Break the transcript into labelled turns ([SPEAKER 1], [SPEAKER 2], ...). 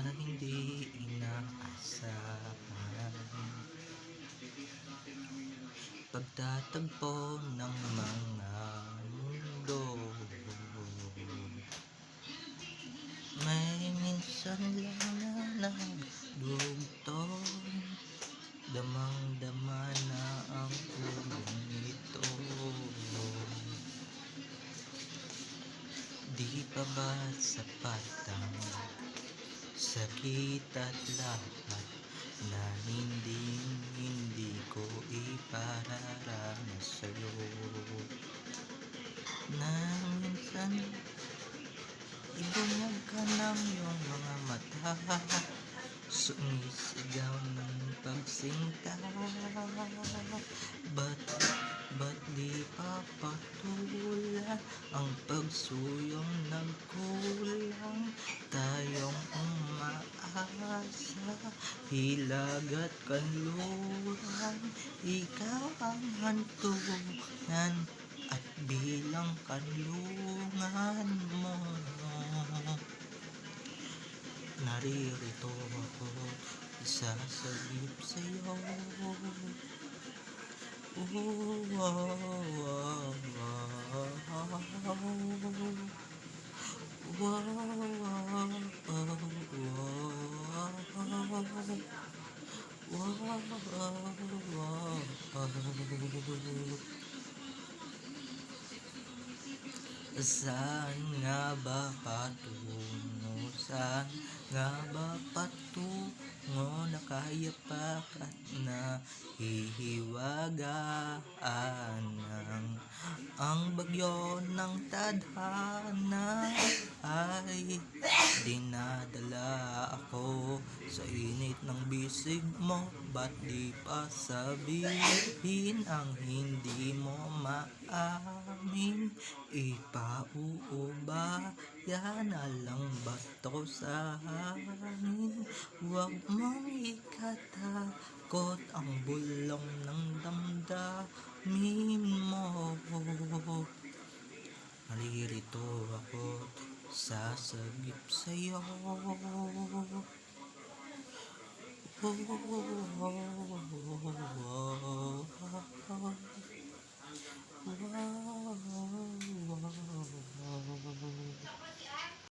[SPEAKER 1] hindi inaasahan. Pagtatagpo ng mga mundo, may minsan lang na nagdugtong, damang-dama na ang ulong nito. Di pa ba sapat ang sakit at lahat na hindi ko ipararanas sa'yo, na minsan ibunyag ka ng iyong mga mata, sumisigaw ng pagsinta. Ba't di papatulan ang pagsuyong nagkulang? Tayong umaasa, hilag at kanluran, ikaw ang hantungan at bilang kanlungan mo. Naririto ako, sasagip sa'yo. Saan nga ba patungo? Saan nga ba patungo? Nakayapak at nahihiwagaan ng ang bagyo ng tadhana ay dinadala ako sa init ng bisig mo. Ba't di pa sabihin ang hindi mo maamin? Ipauubayan na lang ba to sa amin? Huwag mong ikatakot ang bulong ng damdamin mo. Naririto ako, sasagip sa'yo.